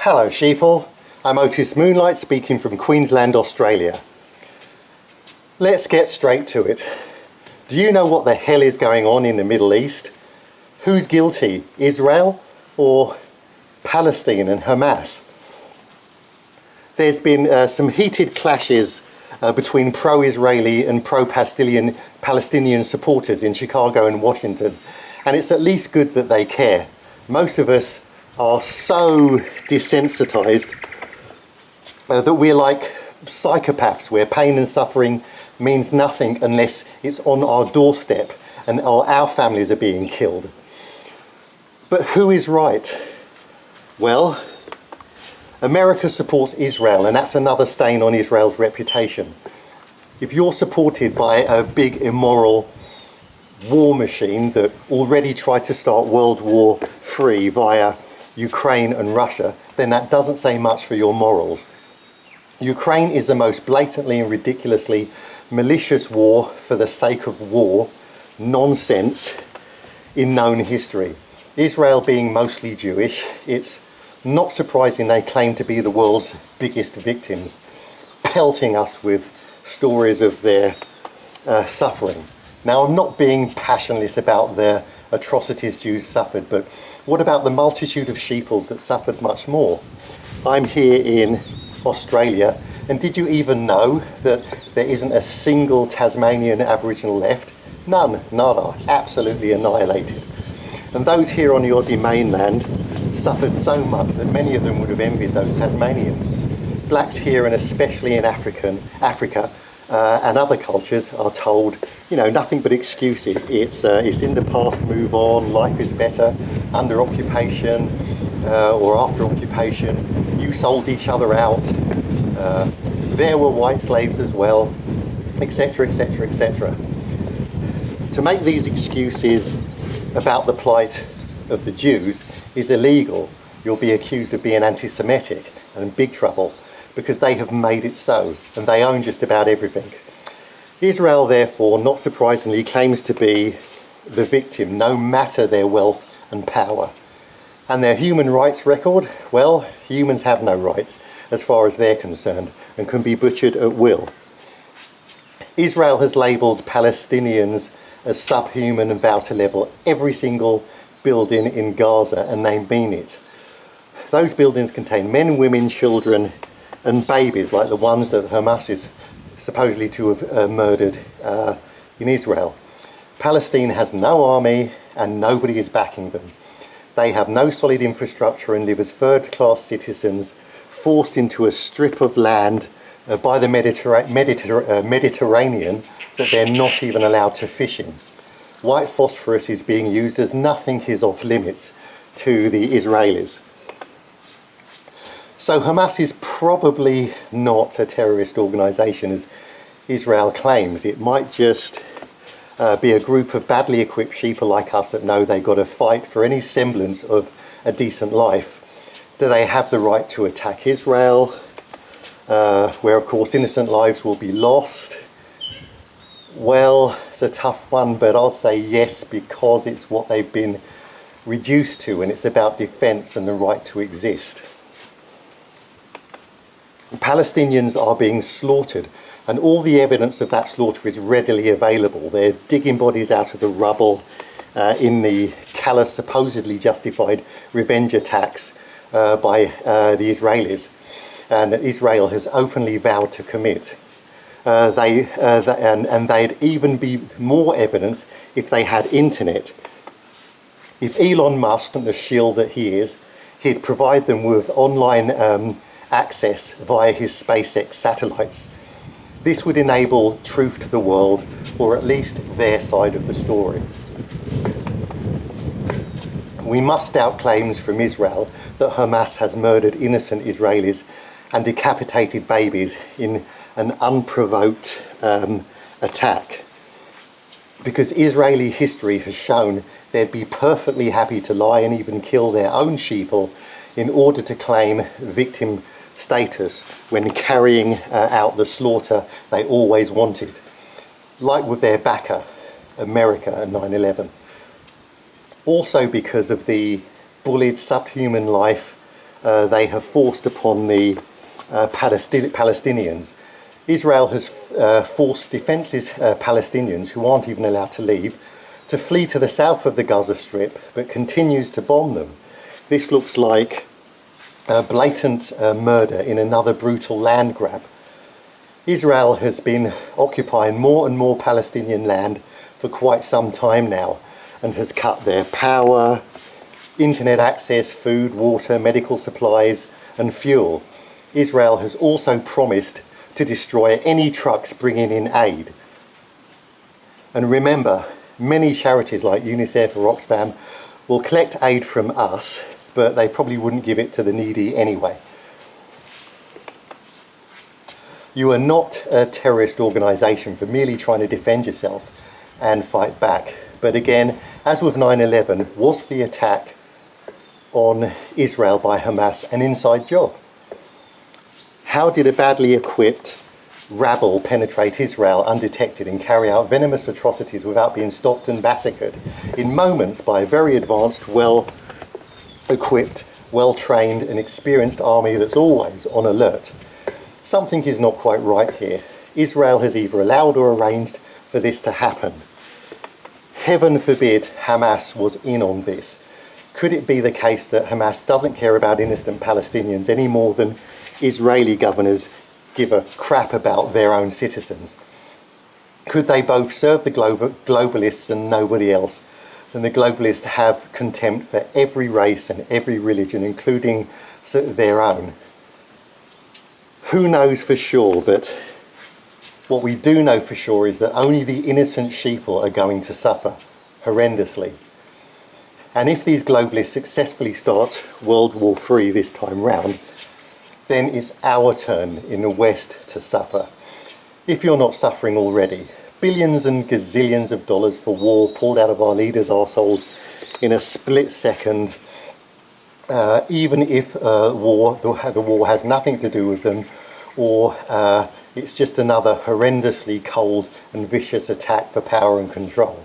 Hello sheeple, I'm Otis Moonlight speaking from Queensland, Australia. Let's get straight to it. Do you know what the hell is going on in the Middle East? Who's guilty, Israel or Palestine and Hamas? There's been some heated clashes between pro-Israeli and pro-Palestinian supporters in Chicago and Washington, and it's at least good that they care. Most of us are so desensitized that we're like psychopaths, where pain and suffering means nothing unless it's on our doorstep and our families are being killed. But who is right? Well, America supports Israel, and that's another stain on Israel's reputation. If you're supported by a big immoral war machine that already tried to start World War III via Ukraine and Russia, then that doesn't say much for your morals. Ukraine is the most blatantly and ridiculously malicious war for the sake of war nonsense in known history. Israel being mostly Jewish, it's not surprising they claim to be the world's biggest victims, pelting us with stories of their suffering. Now, I'm not being passionless about the atrocities Jews suffered, but what about the multitude of sheeples that suffered much more? I'm here in Australia, and did you even know that there isn't a single Tasmanian Aboriginal left? None, nada, absolutely annihilated. And those here on the Aussie mainland suffered so much that many of them would have envied those Tasmanians. Blacks here, and especially in Africa and other cultures, are told, nothing but excuses. It's in the past, move on, life is better, under occupation or after occupation, you sold each other out, there were white slaves as well, etc, etc, etc. To make these excuses about the plight of the Jews is illegal. You'll be accused of being anti-Semitic and in big trouble, because they have made it so, and they own just about everything. Israel, therefore, not surprisingly, claims to be the victim, no matter their wealth and power. And their human rights record, well, humans have no rights as far as they're concerned, and can be butchered at will. Israel has labelled Palestinians as subhuman and vow to level every single building in Gaza, and they mean it. Those buildings contain men, women, children and babies, like the ones that Hamas is supposedly to have murdered in Israel. Palestine has no army and nobody is backing them. They have no solid infrastructure and live as third-class citizens, forced into a strip of land by the Mediterranean that they're not even allowed to fish in. White phosphorus is being used as nothing is off limits to the Israelis. So Hamas is probably not a terrorist organisation as Israel claims. It might just be a group of badly equipped sheeple like us that know they've got to fight for any semblance of a decent life. Do they have the right to attack Israel, where of course innocent lives will be lost? Well, it's a tough one, but I'll say yes, because it's what they've been reduced to, and it's about defence and the right to exist. Palestinians are being slaughtered, and all the evidence of that slaughter is readily available. They're digging bodies out of the rubble in the callous, supposedly justified revenge attacks by the Israelis, and that Israel has openly vowed to commit. And they'd even be more evidence if they had internet. If Elon Musk, the shill that he is, he'd provide them with online access via his SpaceX satellites. This would enable truth to the world, or at least their side of the story. We must doubt claims from Israel that Hamas has murdered innocent Israelis and decapitated babies in an unprovoked attack, because Israeli history has shown they'd be perfectly happy to lie and even kill their own sheeple in order to claim victim status when carrying out the slaughter they always wanted, like with their backer, America, and 9/11. Also because of the bullied subhuman life they have forced upon the Palestinians. Israel has forced defenceless Palestinians, who aren't even allowed to leave, to flee to the south of the Gaza Strip, but continues to bomb them. This looks like blatant murder in another brutal land grab. Israel has been occupying more and more Palestinian land for quite some time now, and has cut their power, internet access, food, water, medical supplies and fuel. Israel has also promised to destroy any trucks bringing in aid. And remember, many charities like UNICEF or Oxfam will collect aid from us, but they probably wouldn't give it to the needy anyway. You are not a terrorist organisation for merely trying to defend yourself and fight back. But again, as with 9/11, was the attack on Israel by Hamas an inside job? How did a badly equipped rabble penetrate Israel undetected and carry out venomous atrocities without being stopped and massacred in moments by a very advanced, well-equipped, well-trained and experienced army that's always on alert? Something is not quite right here. Israel has either allowed or arranged for this to happen. Heaven forbid Hamas was in on this. Could it be the case that Hamas doesn't care about innocent Palestinians any more than Israeli governors give a crap about their own citizens? Could they both serve the globalists and nobody else? And the globalists have contempt for every race and every religion, including their own. Who knows for sure, but what we do know for sure is that only the innocent sheeple are going to suffer horrendously. And if these globalists successfully start World War III this time round, then it's our turn in the West to suffer. If you're not suffering already, billions and gazillions of dollars for war pulled out of our leaders' arseholes in a split second, even if the war has nothing to do with them, or it's just another horrendously cold and vicious attack for power and control.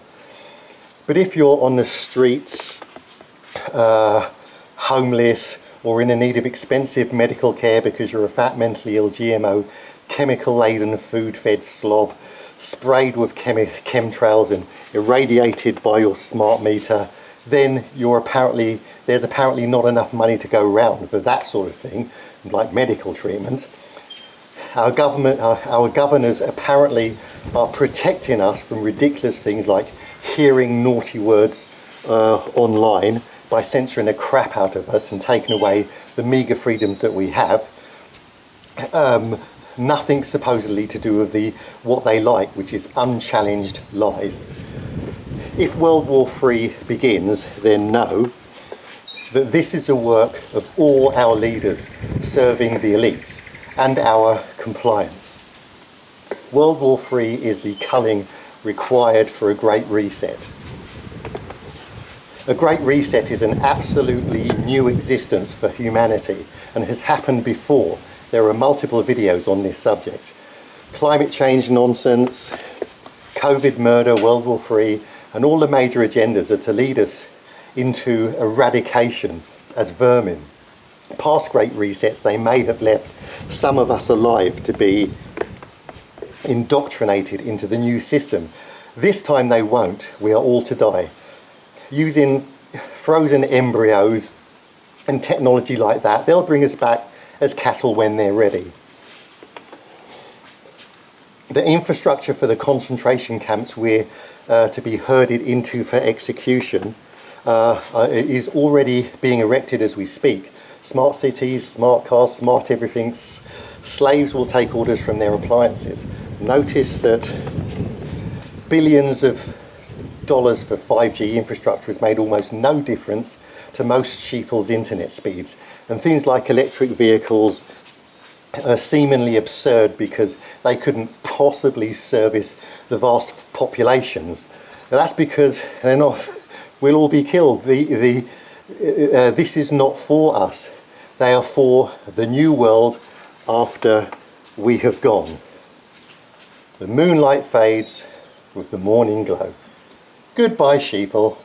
But if you're on the streets, homeless, or in need of expensive medical care because you're a fat, mentally ill, GMO, chemical-laden, food-fed slob, sprayed with chemtrails and irradiated by your smart meter, then there's apparently not enough money to go round for that sort of thing, like medical treatment. Our governors apparently are protecting us from ridiculous things like hearing naughty words online by censoring the crap out of us and taking away the meagre freedoms that we have. Nothing supposedly to do with what they like, which is unchallenged lies. If World War III begins, then know that this is the work of all our leaders serving the elites and our compliance. World War III is the culling required for a Great Reset. A Great Reset is an absolutely new existence for humanity and has happened before. There are multiple videos on this subject. Climate change nonsense, COVID murder, World War III, and all the major agendas are to lead us into eradication as vermin. Past Great Resets, they may have left some of us alive to be indoctrinated into the new system. This time they won't. We are all to die. Using frozen embryos and technology like that, they'll bring us back as cattle when they're ready. The infrastructure for the concentration camps we're to be herded into for execution is already being erected as we speak. Smart cities, smart cars, smart everything. Slaves will take orders from their appliances. Notice that billions of dollars for 5G infrastructure has made almost no difference to most sheeple's internet speeds. And things like electric vehicles are seemingly absurd because they couldn't possibly service the vast populations. And that's because they're not. We'll all be killed. This is not for us. They are for the new world after we have gone. The moonlight fades with the morning glow. Goodbye, sheeple.